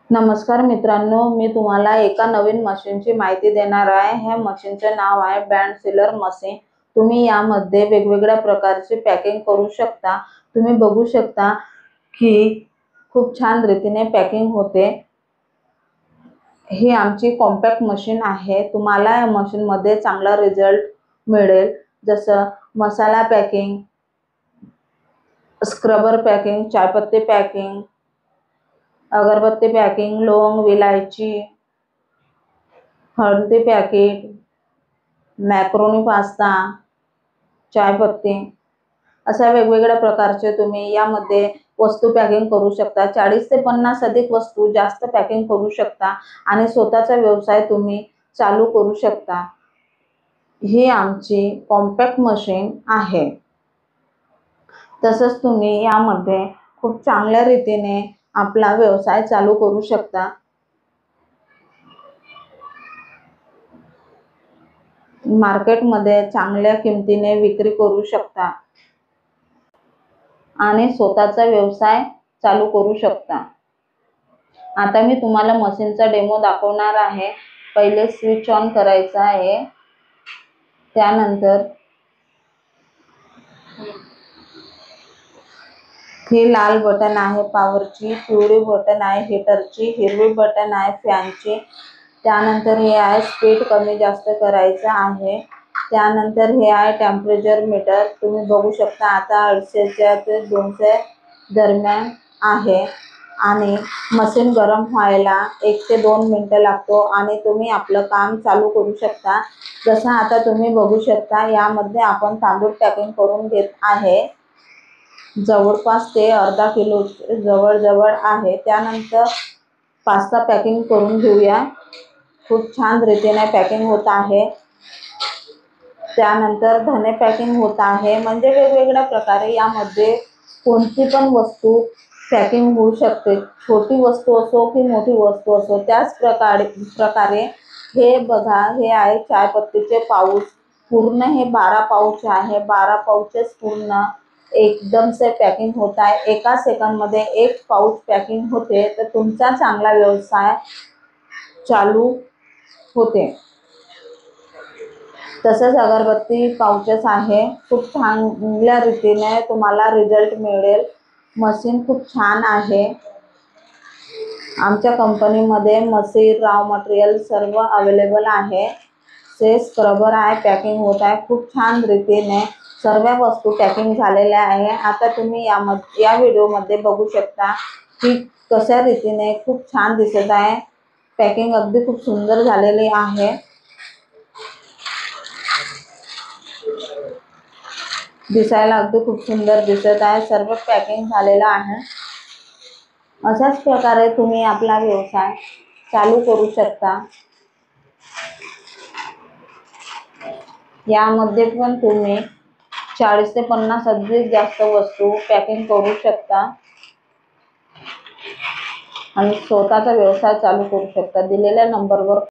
नमस्कार मित्रांनो, मी तुम्हाला एका नवीन मशीनची माहिती देणार आहे। ह्या मशीनचे नाव आहे बँड सीलर मशीन। तुम्ही यामध्ये वेगवेगळ्या प्रकारची पॅकिंग करू शकता। तुम्ही बघू शकता की खूप छान रीतीने पॅकिंग होते। ही आमची कॉम्पॅक्ट मशीन आहे। तुम्हाला या मशीन मध्ये चांगला रिझल्ट मिळेल, जसं मसाला पॅकिंग, स्क्रबर पॅकिंग, चायपत्ती पॅकिंग, अगरबत्ती पॅकिंग, लवंग, विलायची, हळदी पॅकेट, मॅक्रोनी पास्ता, चायपत्ती, अशा वेगवेगळ्या प्रकारचे तुम्ही यामध्ये वस्तू पॅकिंग करू शकता। 40 ते 50 अधिक वस्तू जास्त पॅकिंग करू शकता आणि स्वतःचा व्यवसाय तुम्ही चालू करू शकता। ही आमची कॉम्पॅक्ट मशीन आहे। तसंच तुम्ही यामध्ये खूप चांगल्या रीतीने आपला व्यवसाय चालू करू शकता। मार्केटमध्ये चांगल्या किमतीने विक्री करू शकता आणि स्वतःचा व्यवसाय चालू करू शकता। आता मी तुम्हाला मशीनचा डेमो दाखवणार आहे। पहिले स्विच ऑन करायचा आहे, त्यानंतर ही लाल बटन आहे पॉवरची, पिवळी बटन आहे हीटरची, हिरवी बटन आहे फॅनची, त्यानंतर हे आहे स्पीड कमी जास्त करायचं आहे, त्यानंतर हे आहे टेम्परेचर मीटर। तुम्ही बघू शकता आता 250 ते 200 दरम्यान आहे आणि मशीन गरम व्हायला 1 ते 2 मिनिटं लागतो आणि तुम्ही आपलं काम चालू करू शकता। जसं आता तुम्ही बघू शकता यामध्ये आपण तांदूळ पॅकिंग करून घेत आहे, जवळपास ते अर्धा किलो जवळ आहे। त्यानंतर पास्ता पॅकिंग करून घेऊया। खूप छान रीतीने पॅकिंग होत आहे। त्यानंतर धने पॅकिंग होत आहे। म्हणजे वेगवेगळ्या प्रकारे यामध्ये कोणती पण वस्तू पॅकिंग होऊ शकते, छोटी वस्तू असो की मोठी वस्तू असो। त्याच प्रकारे हे बघा, हे आहे चायपत्तीचे पाऊच। पूर्ण हे 12 पाऊच आहे। 12 पाऊचेस पूर्ण एकदम से पॅकिंग होत आहे। एका सेकंड मध्ये एक पाऊच पॅकिंग होते, तर तुमचा चांगला व्यवसाय चालू होते। तसंच अगरबत्ती पाऊचेस आहे। खूप चांगल्या रीतीने तुम्हाला रिझल्ट मिळेल। मशीन खूप छान आहे। आमच्या कंपनीमध्ये मशीन, रॉ मटेरियल सर्व अवेलेबल आहे। से स्क्रबर आहे, पॅकिंग होत आहे। खूप छान रीतीने सर्व वस्तू पॅकिंग झालेल्या आहे। आता तुम्ही या व्हिडिओमध्ये बघू शकता की कशा रीतीने खूप छान दिसत आहे। पॅकिंग अगदी खूप सुंदर झालेली आहे। दिसायला अगदी खूप सुंदर दिसत आहे। सर्व पॅकिंग झालेलं आहे। अशाच प्रकारे तुम्ही आपला व्यवसाय चालू करू शकता। यामध्ये पण तुम्ही 40 ते 50 अधिक जास्त वस्तू पॅकिंग करू शकता आणि स्वतःचा व्यवसाय चालू करू शकता। दिलेल्या नंबरवर